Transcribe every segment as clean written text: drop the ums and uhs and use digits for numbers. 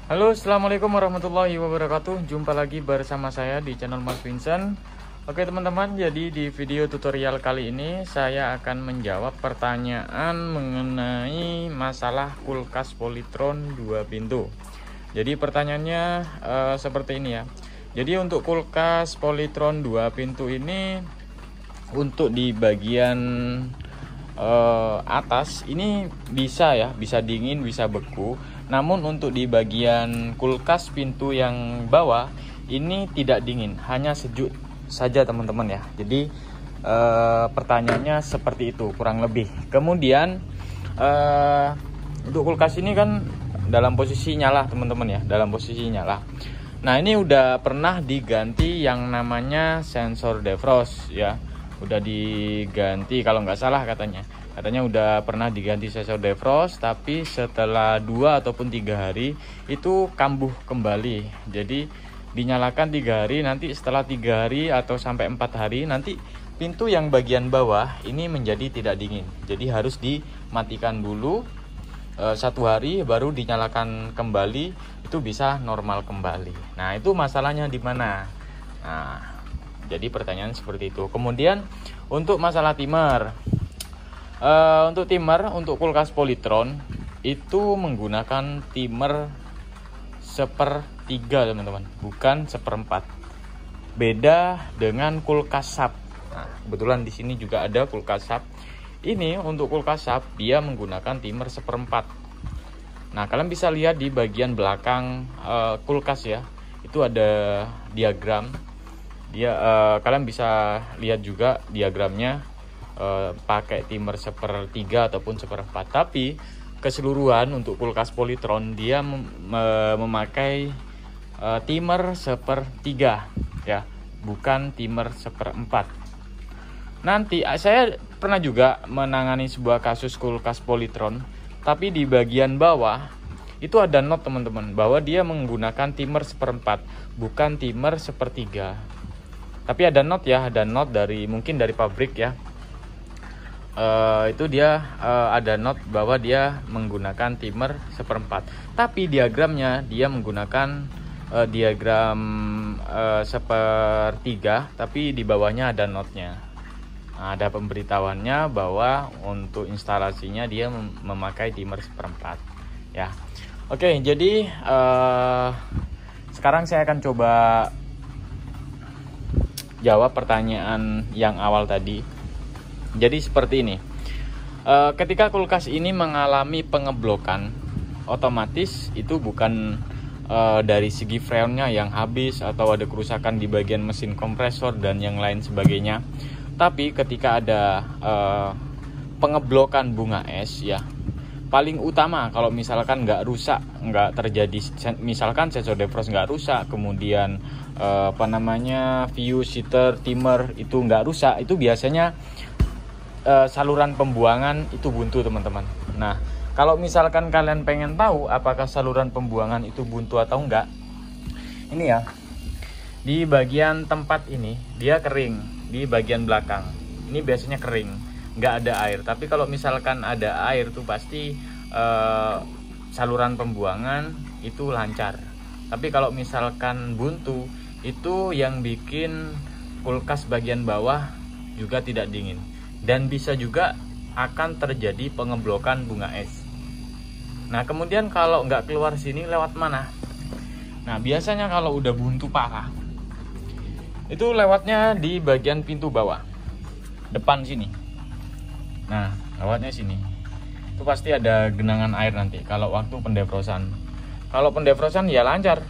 Halo, assalamualaikum warahmatullahi wabarakatuh. Jumpa lagi bersama saya di channel Mas Vincent. Oke teman-teman, jadi di video tutorial kali ini saya akan menjawab pertanyaan mengenai masalah kulkas Polytron 2 pintu. Jadi pertanyaannya seperti ini ya. Jadi untuk kulkas Polytron 2 pintu ini, untuk di bagian atas ini bisa dingin, bisa beku. Namun untuk di bagian kulkas pintu yang bawah ini tidak dingin, hanya sejuk saja teman-teman ya. Jadi pertanyaannya seperti itu kurang lebih. Kemudian untuk kulkas ini kan dalam posisi nyala teman-teman ya, dalam posisi nyala. Nah ini udah pernah diganti yang namanya sensor defrost ya, udah diganti kalau nggak salah katanya udah pernah diganti sensor defrost, tapi setelah 2 ataupun 3 hari itu kambuh kembali. Jadi dinyalakan 3 hari, nanti setelah 3 hari atau sampai 4 hari nanti pintu yang bagian bawah ini menjadi tidak dingin. Jadi harus dimatikan dulu 1 hari baru dinyalakan kembali, itu bisa normal kembali. Nah itu masalahnya di mana? Nah jadi pertanyaan seperti itu. Kemudian untuk masalah timer, untuk kulkas Polytron itu menggunakan timer 1/3 teman-teman, bukan 1/4. Beda dengan kulkas SAP. Nah, kebetulan di sini juga ada kulkas SAP. Ini untuk kulkas SAP dia menggunakan timer 1/4. Nah, kalian bisa lihat di bagian belakang kulkas ya. Itu ada diagram. Kalian bisa lihat juga diagramnya pakai timer 1/3 ataupun 1/4. Tapi keseluruhan untuk kulkas Polytron dia memakai timer 1/3 ya, bukan timer 1/4. Nanti saya pernah juga menangani sebuah kasus kulkas Polytron, tapi di bagian bawah itu ada not teman-teman, bahwa dia menggunakan timer 1/4 bukan timer 1/3. Tapi ada not ya, ada not mungkin dari pabrik ya. Itu dia ada not bahwa dia menggunakan timer 1/4. Tapi diagramnya dia menggunakan diagram 1/3, tapi di bawahnya ada notnya. Nah, ada pemberitahuannya bahwa untuk instalasinya dia memakai timer 1/4 ya. Oke, jadi sekarang saya akan coba jawab pertanyaan yang awal tadi. Jadi seperti ini, ketika kulkas ini mengalami pengeblokan, otomatis itu bukan dari segi freonnya yang habis atau ada kerusakan di bagian mesin kompresor dan yang lain sebagainya. Tapi ketika ada pengeblokan bunga es ya, paling utama kalau misalkan nggak terjadi, misalkan sensor defrost nggak rusak, kemudian fuse, heater, timer itu nggak rusak, itu biasanya saluran pembuangan itu buntu teman-teman. Nah kalau misalkan kalian pengen tahu apakah saluran pembuangan itu buntu atau enggak, ini ya, di bagian tempat ini dia kering, di bagian belakang ini biasanya kering, nggak ada air. Tapi kalau misalkan ada air tuh pasti saluran pembuangan itu lancar. Tapi kalau misalkan buntu, itu yang bikin kulkas bagian bawah juga tidak dingin, dan bisa juga akan terjadi pengeblokan bunga es. Nah kemudian kalau nggak keluar sini lewat mana? Nah biasanya kalau udah buntu parah itu lewatnya di bagian pintu bawah depan sini. Nah lewatnya sini itu pasti ada genangan air nanti kalau waktu pendefrosan. Kalau pendefrosan ya lancar,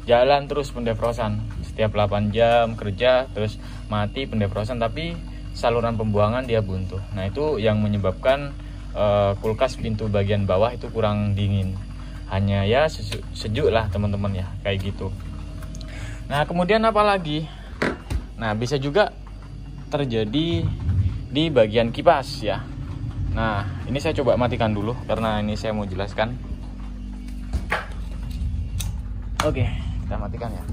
jalan terus pendefrosan, setiap 8 jam kerja terus mati pendefrosan, tapi saluran pembuangan dia buntu. Nah itu yang menyebabkan kulkas pintu bagian bawah itu kurang dingin, hanya ya sejuk lah teman-teman ya, kayak gitu. Nah kemudian apa lagi? Nah bisa juga terjadi di bagian kipas ya. Nah ini saya coba matikan dulu karena ini saya mau jelaskan. Oke, kita matikan ya.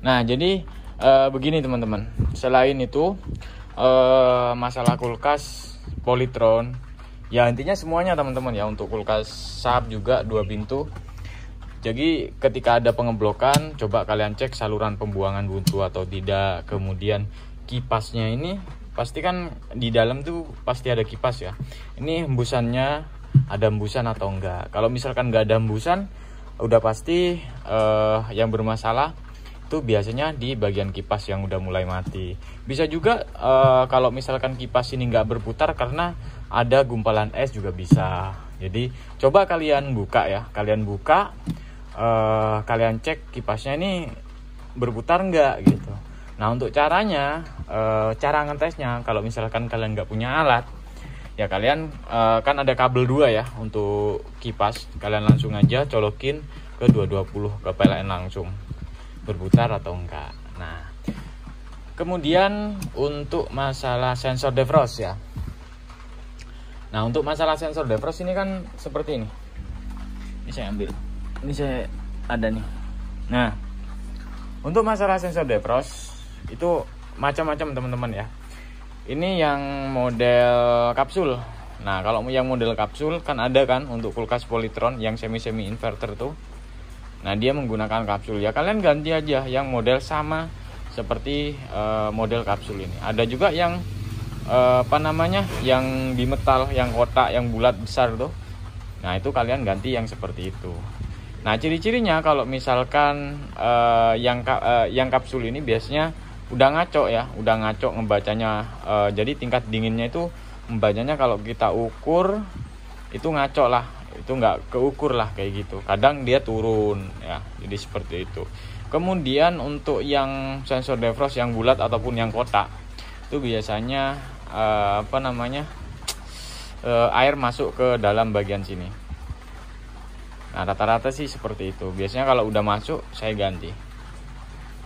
Nah jadi begini teman-teman, selain itu masalah kulkas Polytron ya, intinya semuanya teman-teman ya, untuk kulkas SAP juga 2 pintu Jadi ketika ada pengeblokan, coba kalian cek saluran pembuangan buntu atau tidak. Kemudian kipasnya ini pasti kan di dalam tuh pasti ada kipas ya. Ini hembusannya ada hembusan atau enggak. Kalau misalkan enggak ada hembusan, udah pasti yang bermasalah itu biasanya di bagian kipas yang udah mulai mati. Bisa juga kalau misalkan kipas ini enggak berputar karena ada gumpalan es juga bisa. Jadi coba kalian buka ya, kalian cek kipasnya ini berputar enggak gitu. Nah untuk caranya, cara ngetesnya kalau misalkan kalian nggak punya alat, ya kalian kan ada kabel 2 ya untuk kipas, kalian langsung aja colokin ke 220 ke PLN langsung berputar atau enggak. Nah kemudian untuk masalah sensor defrost ya. Nah untuk masalah sensor defrost ini kan seperti ini. Ini saya ambil. Ini saya ada nih. Nah, untuk masalah sensor defrost itu macam-macam teman-teman ya. Ini yang model kapsul. Nah, kalau yang model kapsul kan ada kan untuk kulkas Polytron yang semi inverter tuh. Nah, dia menggunakan kapsul ya. Kalian ganti aja yang model sama seperti model kapsul ini. Ada juga yang yang di metal, yang kotak, yang bulat besar tuh. Nah, itu kalian ganti yang seperti itu. Nah, ciri-cirinya kalau misalkan yang kapsul ini biasanya udah ngaco ya, udah ngaco ngebacanya. Jadi tingkat dinginnya itu membacanya kalau kita ukur itu ngaco lah, itu nggak keukur lah kayak gitu. Kadang dia turun ya, jadi seperti itu. Kemudian untuk yang sensor defrost yang bulat ataupun yang kotak itu biasanya air masuk ke dalam bagian sini. Nah rata-rata sih seperti itu. Biasanya kalau udah masuk saya ganti.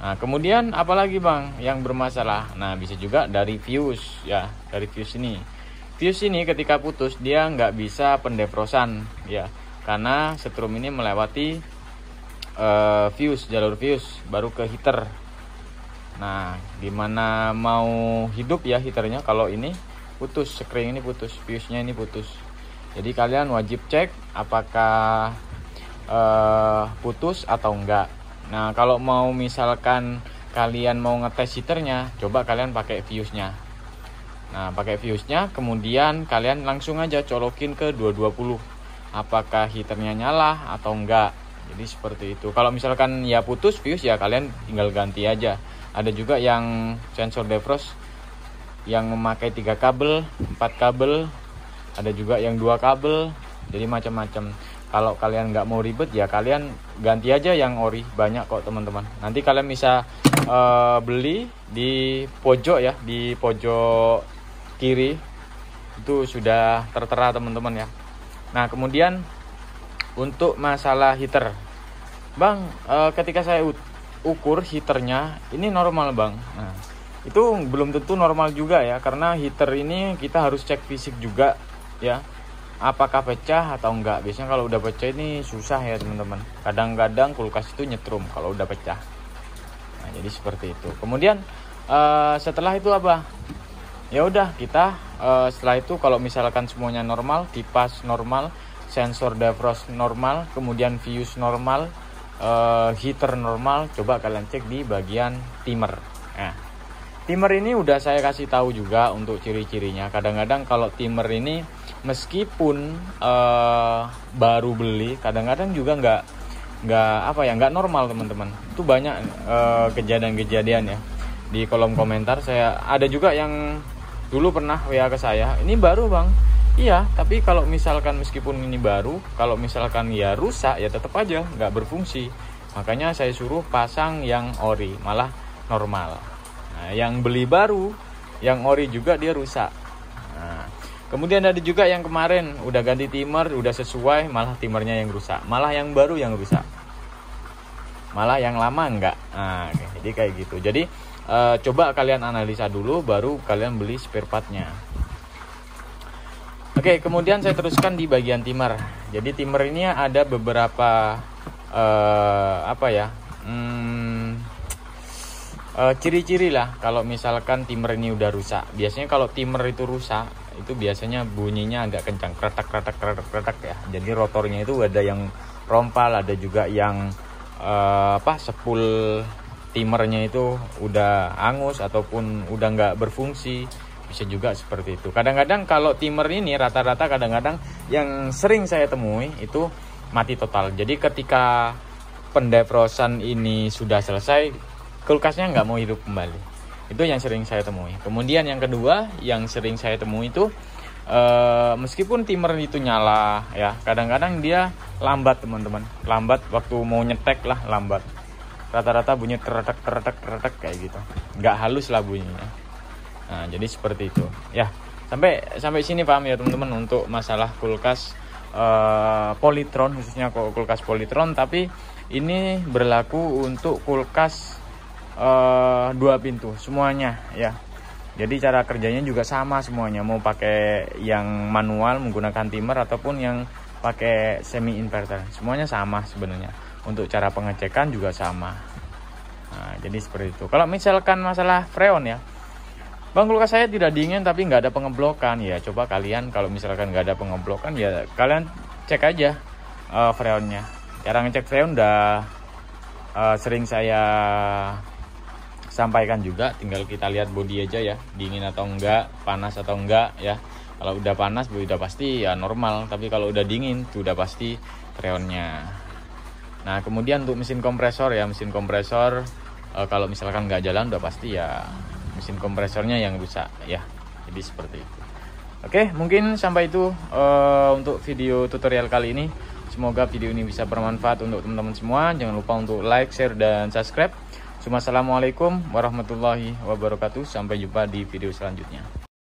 Nah kemudian apalagi bang yang bermasalah? Nah bisa juga dari fuse ya, dari fuse ini. Fuse ini ketika putus dia nggak bisa pendefrosan ya, karena setrum ini melewati jalur fuse baru ke heater. Nah gimana mau hidup ya heaternya kalau ini putus, sekring ini putus, fuse-nya ini putus. Jadi kalian wajib cek apakah putus atau enggak. Nah kalau mau misalkan kalian mau ngetes heaternya, coba kalian pakai fuse-nya. Nah pakai fuse-nya, kemudian kalian langsung aja colokin ke 220 apakah heaternya nyala atau enggak. Jadi seperti itu. Kalau misalkan ya putus fuse ya kalian tinggal ganti aja. Ada juga yang sensor defrost yang memakai 3 kabel, 4 kabel, ada juga yang 2 kabel, jadi macam-macam. Kalau kalian nggak mau ribet ya kalian ganti aja yang ori, banyak kok teman-teman. Nanti kalian bisa beli di pojok ya, di pojok kiri itu sudah tertera teman-teman ya. Nah kemudian untuk masalah heater, bang, ketika saya ukur heaternya ini normal bang. Nah itu belum tentu normal juga ya, karena heater ini kita harus cek fisik juga ya, apakah pecah atau enggak. Biasanya kalau udah pecah ini susah ya teman-teman. Kadang-kadang kulkas itu nyetrum kalau udah pecah. Nah jadi seperti itu. Kemudian setelah itu apa? Ya udah kita setelah itu kalau misalkan semuanya normal, kipas normal, sensor defrost normal, kemudian fuse normal, heater normal, coba kalian cek di bagian timer. Nah timer ini udah saya kasih tahu juga untuk ciri-cirinya. Kadang-kadang kalau timer ini meskipun baru beli, kadang-kadang juga nggak normal teman-teman. Itu banyak kejadian-kejadian ya. Di kolom komentar saya ada juga yang dulu pernah WA ke saya, ini baru bang. Iya, tapi kalau misalkan meskipun ini baru, kalau misalkan ya rusak ya tetap aja nggak berfungsi. Makanya saya suruh pasang yang ori, malah normal. Nah, yang beli baru, yang ori juga dia rusak. Nah, kemudian ada juga yang kemarin udah ganti timer, udah sesuai, malah timernya yang rusak. Malah yang baru yang rusak. Malah yang lama enggak. Nah, jadi kayak gitu. Jadi coba kalian analisa dulu, baru kalian beli spare partnya. Oke, kemudian saya teruskan di bagian timer. Jadi timer ini ada beberapa ciri-ciri lah kalau misalkan timer ini udah rusak. Biasanya kalau timer itu rusak, itu biasanya bunyinya agak kencang, kretak ya. Jadi rotornya itu ada yang rompal, ada juga yang spool timernya itu udah angus ataupun udah nggak berfungsi, bisa juga seperti itu. Kadang-kadang kalau timer ini rata-rata kadang-kadang yang sering saya temui itu mati total. Jadi ketika pendefrosan ini sudah selesai, kulkasnya nggak mau hidup kembali. Itu yang sering saya temui. Kemudian yang kedua yang sering saya temui itu meskipun timer itu nyala ya, kadang-kadang dia lambat teman-teman, lambat waktu mau nyetek lah, lambat. Rata-rata bunyi teretek kayak gitu, nggak halus lah bunyinya. Nah jadi seperti itu ya. Sampai sini paham ya teman-teman untuk masalah kulkas Polytron, khususnya kulkas Polytron. Tapi ini berlaku untuk kulkas 2 pintu semuanya ya. Jadi cara kerjanya juga sama semuanya, mau pakai yang manual menggunakan timer ataupun yang pakai semi inverter, semuanya sama sebenarnya. Untuk cara pengecekan juga sama. Nah, jadi seperti itu. Kalau misalkan masalah freon ya, bang, kulkas saya tidak dingin tapi nggak ada pengeblokan, ya coba kalian kalau misalkan nggak ada pengeblokan ya kalian cek aja freonnya. Cara ngecek freon udah sering saya sampaikan juga, tinggal kita lihat bodi aja ya, dingin atau enggak, panas atau enggak ya. Kalau udah panas udah pasti ya normal, tapi kalau udah dingin tuh udah pasti freonnya. Nah kemudian untuk mesin kompresor ya, mesin kompresor kalau misalkan nggak jalan udah pasti ya mesin kompresornya yang rusak ya. Jadi seperti itu. Oke, mungkin sampai itu untuk video tutorial kali ini. Semoga video ini bisa bermanfaat untuk teman-teman semua. Jangan lupa untuk like, share, dan subscribe. Assalamualaikum warahmatullahi wabarakatuh. Sampai jumpa di video selanjutnya.